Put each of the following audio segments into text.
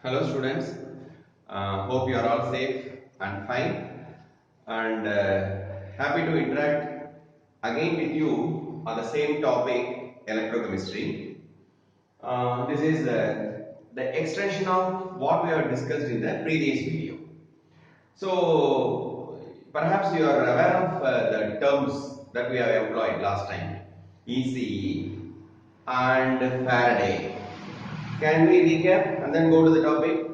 Hello students, hope you are all safe and fine and happy to interact again with you on the same topic electrochemistry. This is the extension of what we have discussed in the previous video. So perhaps you are aware of the terms that we have employed last time, ECE and Faraday. Can we recap and then go to the topic?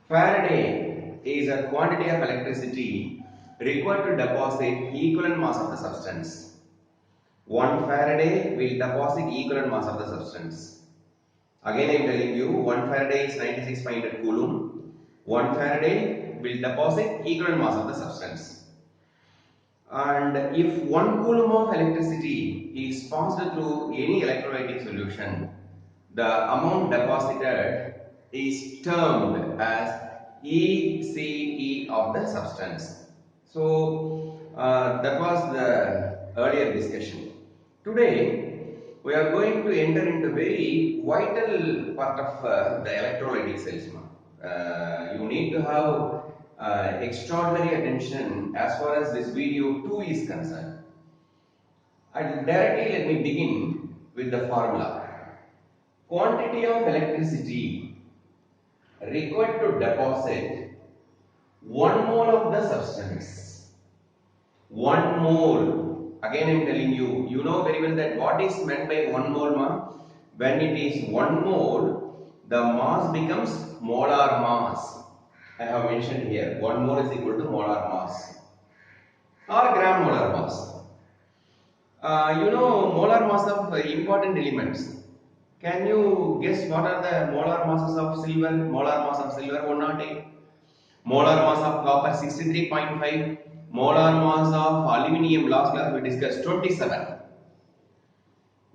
Faraday is a quantity of electricity required to deposit equivalent mass of the substance. 1 Faraday will deposit equivalent mass of the substance. Again I am telling you, 1 Faraday is 96.8 coulomb. 1 Faraday will deposit equivalent mass of the substance. And if 1 coulomb of electricity is passed through any electrolytic solution, the amount deposited is termed as ECE of the substance. So that was the earlier discussion. Today we are going to enter into very vital part of the electrolytic cells. You need to have extraordinary attention as far as this video 2 is concerned. And directly let me begin with the formula. Quantity of electricity required to deposit 1 mole of the substance. 1 mole. Again I am telling you, you know very well that what is meant by 1 mole, ma? When it is 1 mole, the mass becomes molar mass. I have mentioned here 1 mole is equal to molar mass or gram molar mass. You know molar mass of important elements. Can you guess what are the molar masses of silver? Molar mass of silver 108. Molar mass of copper 63.5. Molar mass of aluminium last class we discussed 27.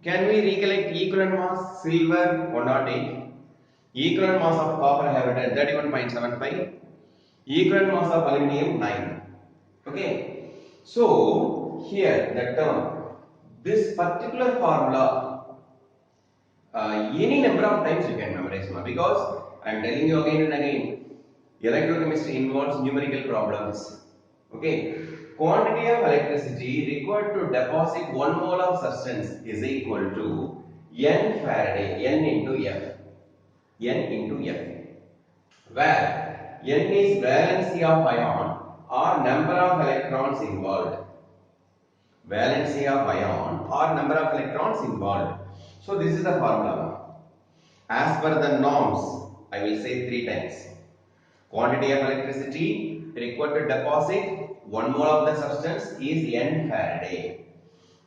Can we recollect equivalent mass? Silver 108. Equivalent mass of copper I have written 31.75. Equivalent mass of aluminium 9. Okay. So here the term, this particular formula, any number of times you can memorize, because I am telling you again and again, electrochemistry involves numerical problems. Okay. Quantity of electricity required to deposit 1 mole of substance is equal to N Faraday, N into F. N into F. Where N is valency of ion or number of electrons involved. Valency of ion or number of electrons involved. So this is the formula. As per the norms, I will say 3 times. Quantity of electricity required to deposit 1 mole of the substance is N Faraday,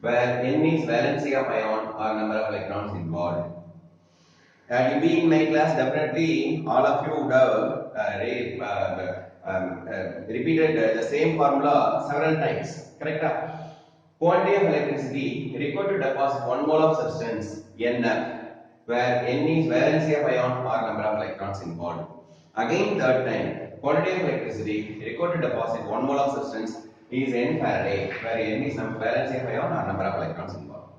where N is valency of ion or number of electrons involved. Had you been in my class, definitely all of you would have repeated the same formula several times. Correct? Quantity of electricity required to deposit 1 mole of substance Nf, where N is valency of ion or number of electrons involved. Again third time, quantity of electricity required to deposit 1 mole of substance is N Faraday, where N is valency of ion or number of electrons involved.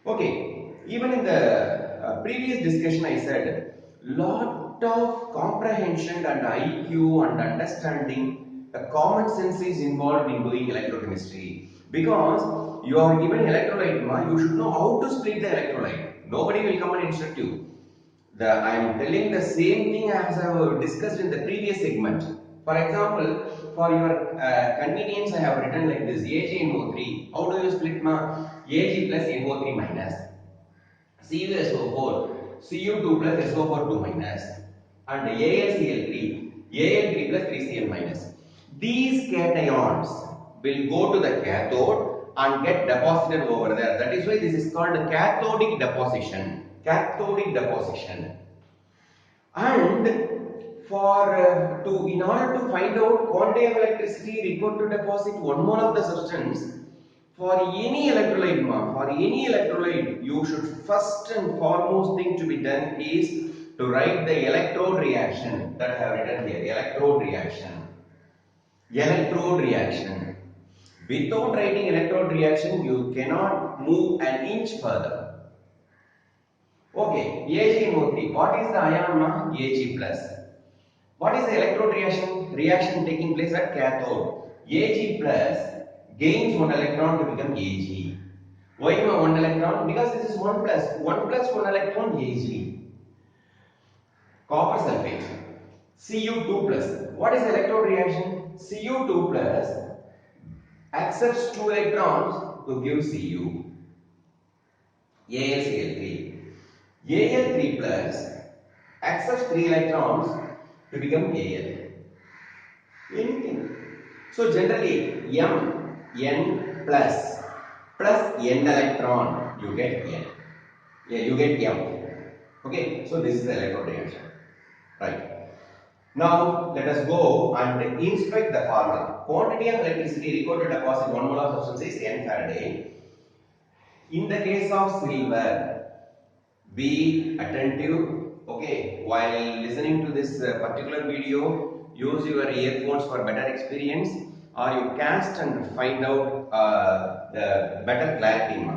Okay, even in the previous discussion I said, lot of comprehension and IQ and understanding, the common sense is involved in doing electrochemistry, because you are given electrolyte, you should know how to split the electrolyte. Nobody will come and instruct you. I am telling the same thing as I have discussed in the previous segment. For example, for your convenience, I have written like this: AgNO3. How do you split Ag plus NO3 minus, CuSO4, Cu2 plus SO4 2 minus, and AlCl3, Al3 plus 3Cl minus. These cations will go to the cathode and get deposited over there. That is why this is called cathodic deposition. Cathodic deposition. And in order to find out quantity of electricity required to deposit 1 mole of the substance, for any electrolyte, you should first and foremost thing to be done is to write the electrode reaction that I have written here. Electrode reaction. Electrode reaction. Without writing electrode reaction, you cannot move an inch further. Okay, AgNO3. What is the ion mark? Ag plus. What is the electrode reaction? Reaction taking place at cathode. Ag plus gains one electron to become Ag. Why one electron? Because this is 1 plus. 1 plus 1 electron Ag. Copper sulfate. Cu2 plus. What is the electrode reaction? Cu2 plus accepts 2 electrons to give Cu. AlCl3. Al3 plus accepts 3 electrons to become Al. Anything. So generally Mn plus n electron you get n. Yeah, you get M. Okay, so this is the electrode reaction. Right. Now let us go and inspect the formula. Quantity of electricity required to deposit 1 mole of substance is n Faraday. In the case of silver, be attentive. Okay, while listening to this particular video, use your earphones for better experience, or you cast and find out the better clarity.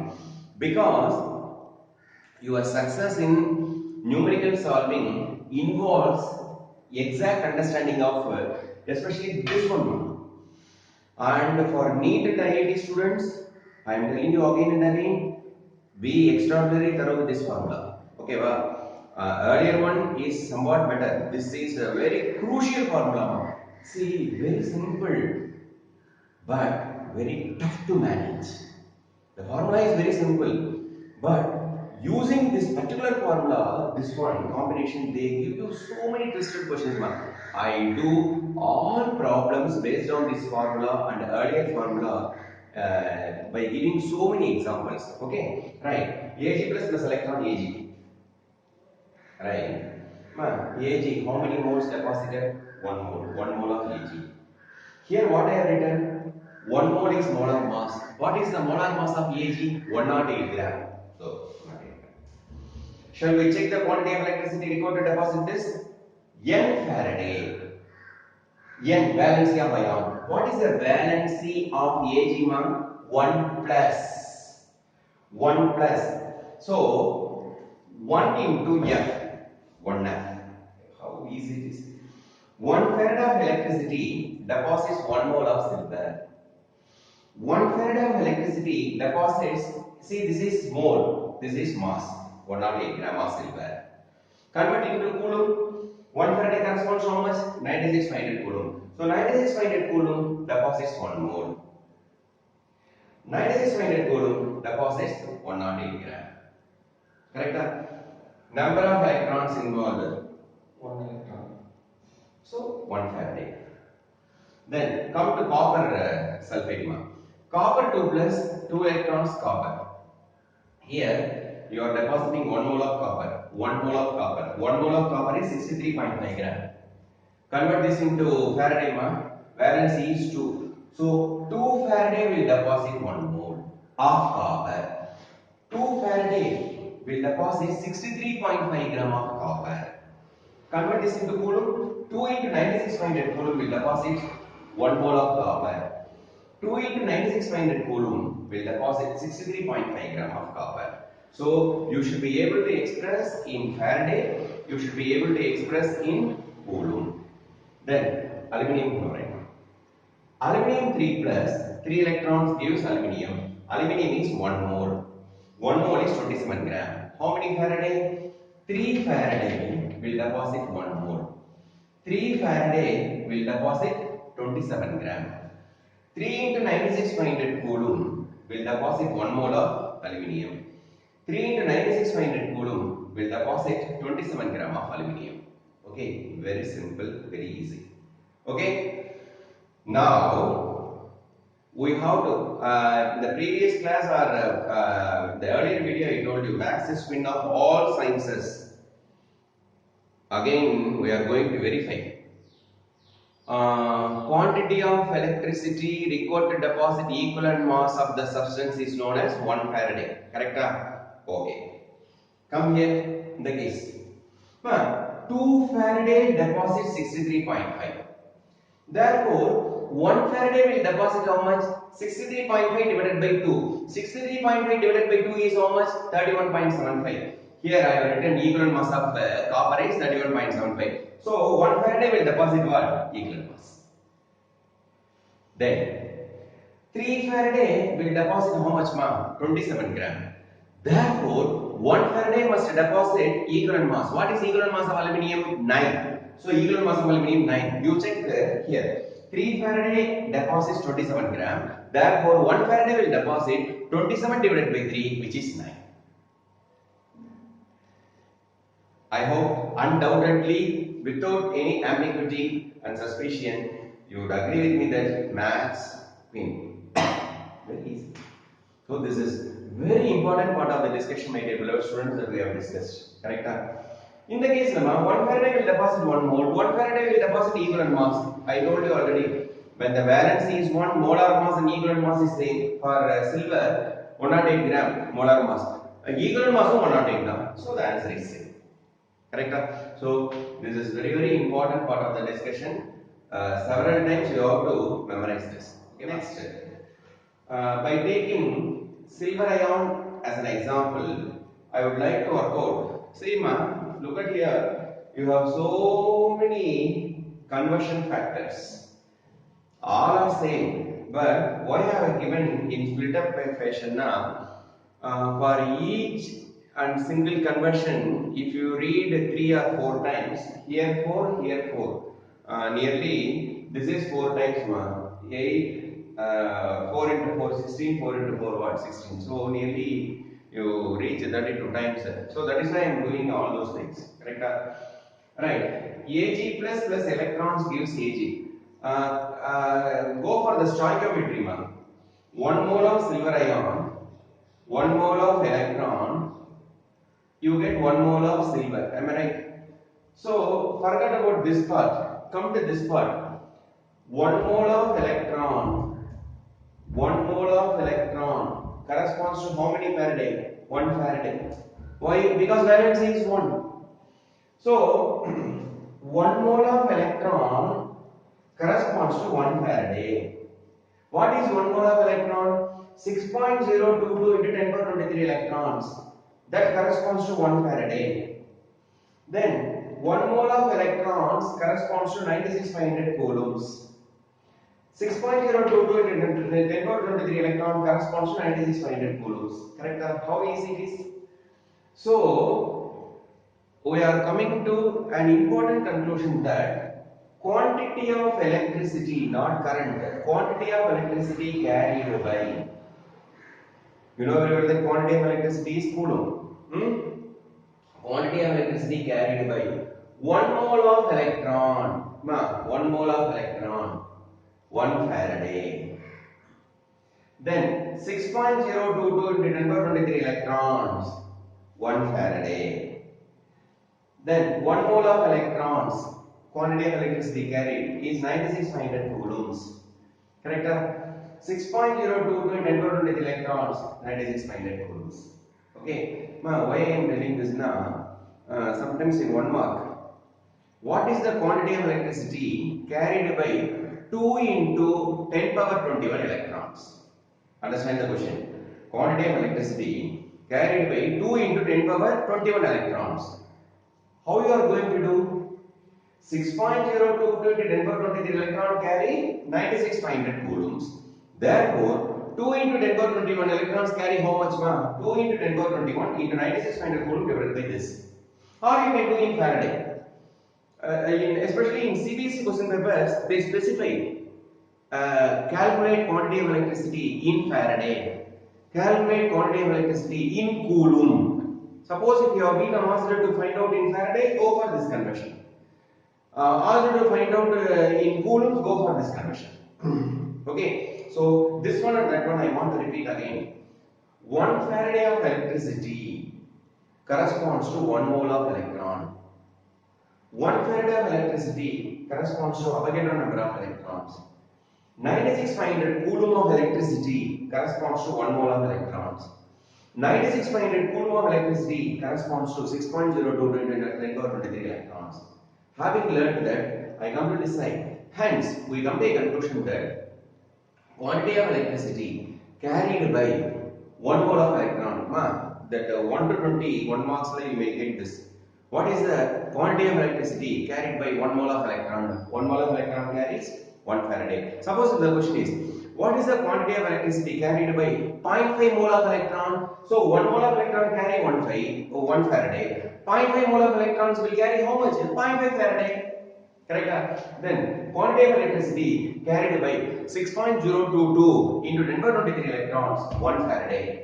Because your success in numerical solving involves exact understanding of especially this one. And for NEET and IIT students, I am telling you again and again, be extraordinary thorough with this formula. Okay, well, earlier one is somewhat better. This is a very crucial formula. See, very simple, but very tough to manage. The formula is very simple, but using this particular formula, this one combination, they give you so many twisted questions. I do all problems based on this formula and earlier formula by giving so many examples. Okay, right? Ag plus electron Ag, right? Ag, how many moles deposited? 1 mole. 1 mole of Ag. Here what I have written, 1 mole is molar mass. What is the molar mass of Ag? 108 gram. So, 108 gram. Shall we check the quantity of electricity required to deposit this? N Faraday. N, valency of ion. What is the valency of Ag, ma'am? 1 plus. 1 plus. So, 1 into F. 1F. How easy it is. 1 farad of electricity deposits 1 mole of silver. 1 farad of electricity deposits, see this is mole, this is mass, 108 gram of silver. Convert it into coulomb. 1 farad corresponds to how much? 9600 coulomb. So 9600 coulomb deposits 1 mole. 9600 coulomb deposits 108 gram. Correct? Number of electrons involved? 1 electron. So 1 Faraday. Then come to copper sulfate. Copper 2 plus 2 electrons copper. Here you are depositing 1 mole of copper. 1 mole of copper. 1 mole of copper is 63.5 gram. Convert this into Faraday. Valency is 2. So 2 Faraday will deposit 1 mole of copper. 2 Faraday will deposit 63.5 gram of copper. Convert this into coulomb. 2 into 96.8 coulomb will deposit 1 mole of copper. 2 into 96.8 coulomb will deposit 63.5 gram of copper. So you should be able to express in Faraday, you should be able to express in coulomb. Then aluminium chloride. Aluminium 3 plus 3 electrons gives aluminium. Aluminium is 1 mole. 1 mole is 27 gram. How many Faraday? 3 Faraday will deposit 1 mole. 3 Faraday will deposit 27 gram. 3 into 96.8 coulomb will deposit 1 mole of aluminium. 3 into 96.8 coulomb will deposit 27 gram of aluminium. Okay, very simple, very easy. Okay, now we have to, in the previous class or the earlier video I told you, Max is twin of all sciences. Again, we are going to verify. Quantity of electricity required to deposit equivalent mass of the substance is known as 1 Faraday. Correct? Okay. Come here in the case. 2 Faraday deposits 63.5. Therefore, 1 Faraday will deposit how much? 63.5 divided by 2. 63.5 divided by 2 is how much? 31.75. Here I have written equivalent mass of copper is 31.75. So 1 Faraday will deposit what? Equivalent mass. Then 3 Faraday will deposit how much mass? 27 gram. Therefore, 1 Faraday must deposit equivalent mass. What is equivalent mass of aluminium? 9. So equivalent mass of aluminium 9. You check here. 3 Faraday deposits 27 gram. Therefore, 1 Faraday will deposit 27 divided by 3, which is 9. I hope undoubtedly, without any ambiguity and suspicion, you would agree with me that maths win. Very easy. So this is very important part of the discussion, my dear beloved students, that we have discussed. Correct? In the case, 1 Faraday will deposit 1 mole, 1 Faraday will deposit equivalent mass. I told you already, when the valency is 1, molar mass and equivalent mass is same. For silver, 108 gram molar mass. Equivalent mass is 108 gram. So the answer is same. Correct? So this is very important part of the discussion. Several times you have to memorize this. Okay, next. By taking silver ion as an example, I would like to work out. See, look at here. You have so many conversion factors. All are same, but why I have given in split up fashion now? For each and single conversion, if you read 3 or 4 times, here 4, here 4, nearly this is 4 times 8, 4 into 4, 16, 4 into 4, what? 16. So nearly you reach 32 times. So that is why I am doing all those things. Correct? Right. Ag plus electrons gives Ag. Go for the stoichiometry, 1 mole of silver ion, 1 mole of electron, you get 1 mole of silver. Am I right? So forget about this part. Come to this part. 1 mole of electron. 1 mole of electron corresponds to how many Faraday? 1 Faraday. Why? Because valency is 1. So 1 mole of electron corresponds to 1 Faraday. What is 1 mole of electron? 6.022 into 10 power 23 electrons. That corresponds to 1 Faraday. Then 1 mole of electrons corresponds to 96,500 coulombs. 6.022 into 10 power 23 electron corresponds to 96,500 coulombs. Correct? How easy it is? So we are coming to an important conclusion that quantity of electricity, not current, quantity of electricity carried by, you know very well that quantity of electricity is coulomb. Quantity of electricity carried by 1 mole of electron, 1 mole of electron, 1 Faraday. Then 6.022 into 10 power 23 electrons, 1 Faraday. Then 1 mole of electrons, quantity of electricity carried is 96,500 coulombs. Correct? 6.022 into 10 power 23 electrons, 96,500 coulombs. Okay. Why I am telling this now? Sometimes in 1 mark. What is the quantity of electricity carried by 2 into 10 power 21 electrons? Understand the question. Quantity of electricity carried by 2 into 10 power 21 electrons. How you are going to do? 6.022 into 10 power 23 electron carry 96,500 coulombs. Therefore, 2 into 10 power 21 electrons carry how much, 2 into 10 power 21 into 96,500 coulomb divided by this. Or you can do in Faraday. Especially in CBSE question papers, they specify calculate quantity of electricity in Faraday. Calculate quantity of electricity in coulomb. Suppose if you have been asked to find out in Faraday, go for this conversion. Asked to find out in coulombs, go for this conversion. Okay, so this one and that one I want to repeat again. 1 Faraday of electricity corresponds to 1 mole of electron. 1 Faraday of electricity corresponds to Avogadro number of electrons. 96,500 coulomb of electricity corresponds to 1 mole of electrons. 96,500 coulomb of electricity corresponds to 6.022 into 10 power 23 electrons. Having learned that, I come to this side. Hence, we come to a conclusion that quantity of electricity carried by 1 mole of electron, that 1 to 20, 1 marks you may get this. What is the quantity of electricity carried by 1 mole of electron? 1 mole of electron carries 1 Faraday. Suppose the question is, what is the quantity of electricity carried by 0.5 mole of electron? So 1 mole of electron carry 1 Faraday. 0.5 mole of electrons will carry how much? 0.5 Faraday. Correct? Then quantity of electricity carried by 6.022 into 10 power 23 electrons, 1 Faraday.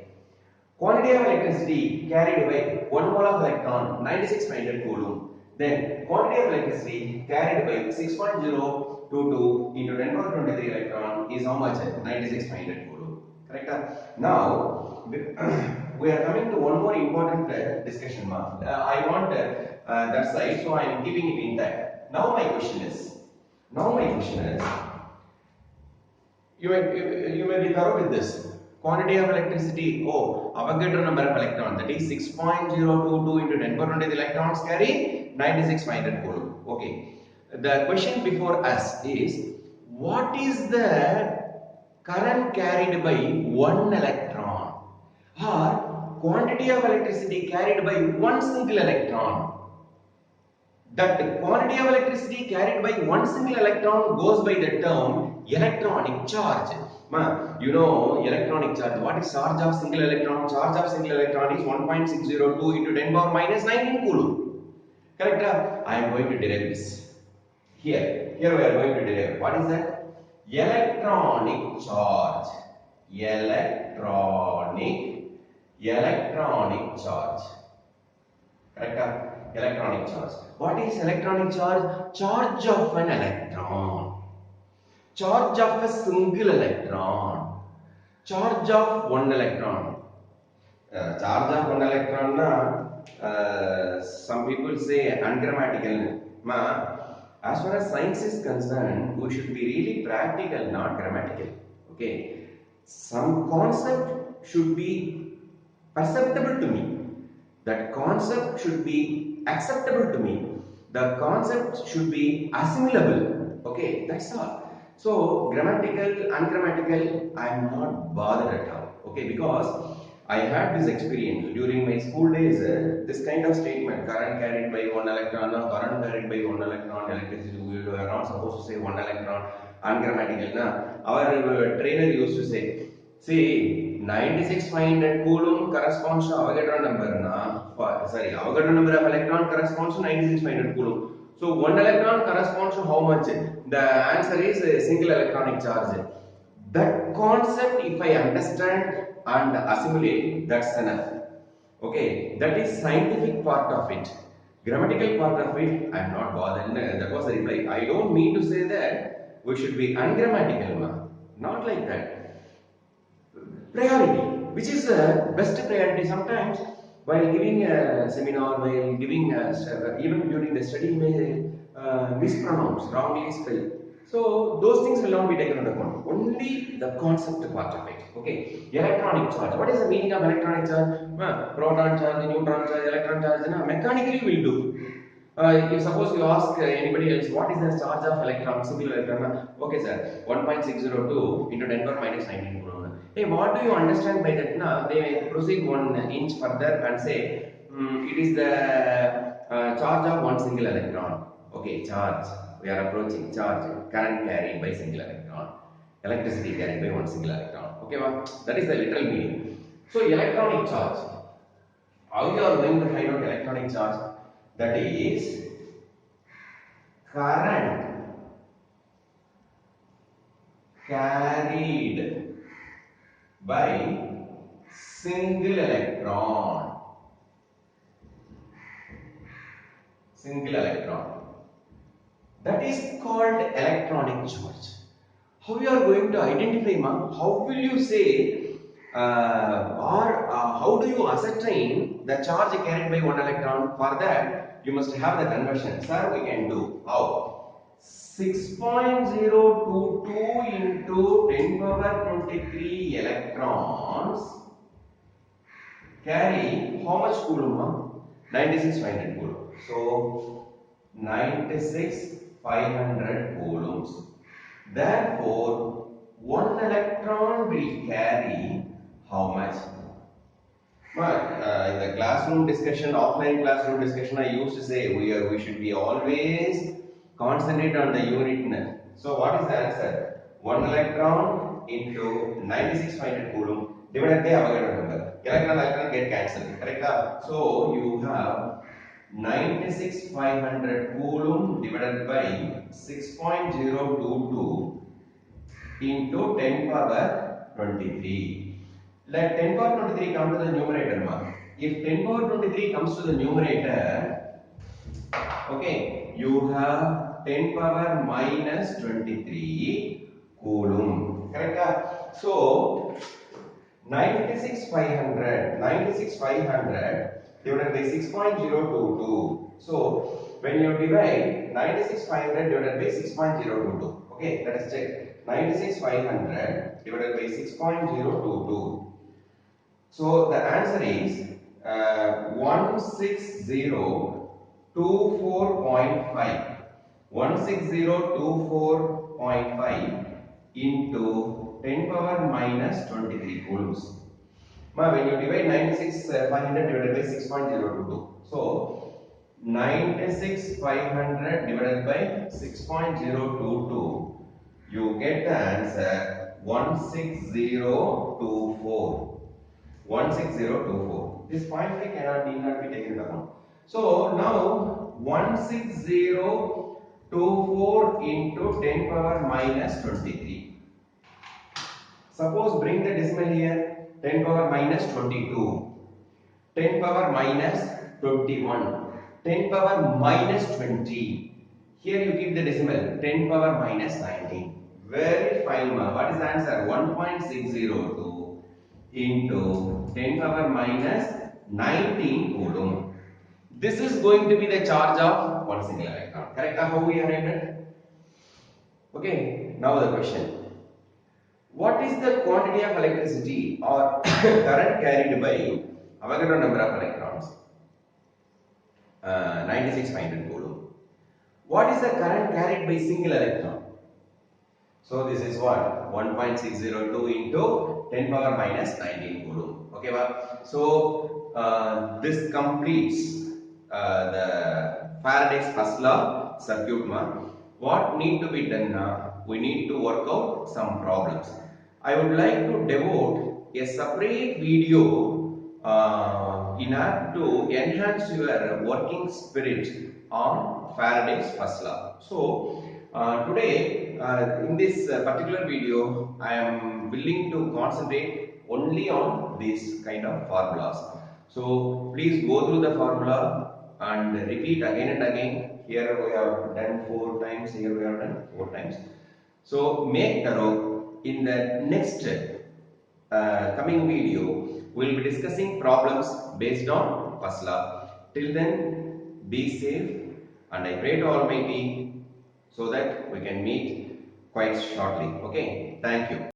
Quantity of electricity carried by 1 mole of electron, 96.8 coulomb. Then quantity of electricity carried by 6.022 into 10 power 23 electron is how much? 96.8 coulomb. Correct? Now we are coming to one more important discussion mark. I want that side, so I am keeping it intact. Now my question is, you may be thorough with this. Quantity of electricity, Avogadro number of electrons, that is 6.022 into 10 power 20 electrons carry 96.8 coulomb. Okay. The question before us is, what is the current carried by 1 electron, or quantity of electricity carried by 1 single electron? That quantity of electricity carried by 1 single electron goes by the term electronic charge. You know electronic charge. What is charge of single electron? Charge of single electron is 1.602 into 10 power minus 19 coulomb. Correct? I am going to derive this. Here we are going to derive. What is that? Electronic charge. Electronic charge. Correct? Electronic charge. What is electronic charge? Charge of an electron. Charge of a single electron. Charge of 1 electron. Charge of 1 electron, some people say ungrammatical. As far as science is concerned, we should be really practical, not grammatical. Okay. Some concept should be perceptible to me. That concept should be acceptable to me. The concept should be assimilable. Okay, that's all. So, grammatical, ungrammatical, I am not bothered at all. Okay, because I had this experience during my school days. This kind of statement, current carried by 1 electron, or current carried by 1 electron, electricity, we are not supposed to say 1 electron, ungrammatical. Our trainer used to say, see, 96.8 coulomb corresponds to Avogadro number. Avogadro number of electron corresponds to 96.8 coulomb. So 1 electron corresponds to how much? The answer is a single electronic charge. That concept, if I understand and assimilate, that's enough. Okay, that is scientific part of it. Grammatical part of it, I am not bothered. That was the reply. I don't mean to say that we should be ungrammatical, not like that. Priority, which is the best priority. Sometimes while giving a seminar, while giving even during the study, may mispronounce, wrongly spell. So those things will not be taken into account. Only the concept part of it. Okay. Electronic charge. What is the meaning of electronic charge? Proton charge, neutron charge, electron charge. Mechanically will do. If suppose you ask anybody else, what is the charge of electron, single electron? Okay, sir, 1.602 into 10 power minus 19 coulomb. Hey, what do you understand by that? Now they may proceed 1 inch further and say it is the charge of 1 single electron. Okay, charge. We are approaching charge. Current carried by single electron. Electricity carried by 1 single electron. Okay, that is the literal meaning. So electronic charge. How you are going to find out electronic charge? That is current carried by single electron. Single electron. That is called electronic charge. How you are going to identify, how will you say how do you ascertain the charge carried by 1 electron? For that, you must have the conversion. Sir, we can do. How? 6.022 into 10 power 23 electrons carry how much coulomb? 96,500 coulomb. So, 96,500 coulombs. Therefore, 1 electron will carry how much? In the classroom discussion, offline classroom discussion, I used to say we should be always concentrate on the unit. So what is the answer? 1 electron into 96.5 coulomb divided by Avogadro number. Electron get cancelled. Correct? So you have 96,500 coulomb divided by 6.022 into 10 power 23. Let 10 power 23 come to the numerator. If 10 power 23 comes to the numerator, okay, you have 10 power minus 23 coulomb. Correct? So 96,500 divided by 6.022. So when you divide 96,500 divided by 6.022, okay, let us check. 96,500 divided by 6.022. So the answer is 16024.5. 16024.5 into 10 power minus 23 coulombs. When you divide 96,500 divided by 6.022. So 96,500 divided by 6.022. You get the answer 16024. 16024. This 0.5 need not be taken into account. So now 16024 into 10 power minus 23. Suppose bring the decimal here. 10 power minus 22. 10 power minus 21. 10 power minus 20. Here you keep the decimal. 10 power minus 19. Very fine. What is the answer? 1.602 into 10 power minus 19 coulomb. This is going to be the charge of one single electron. Correct? How we arrived at? Okay. Now the question. What is the quantity of electricity or current carried by Avogadro number of electrons? 96,500 coulomb. What is the current carried by single electron? So this is what? 1.602 into 10 power minus 19 coulomb. Okay, so this completes the Faraday's first law circuit. What need to be done now? We need to work out some problems. I would like to devote a separate video in order to enhance your working spirit on Faraday's first law. So today in this particular video, I am willing to concentrate only on these kind of formulas. So please go through the formula and repeat again and again. Here we have done 4 times, here we have done 4 times. So make thorough. In the next coming video, we will be discussing problems based on first law. Till then, be safe, and I pray to Almighty so that we can meet quite shortly. Okay, thank you.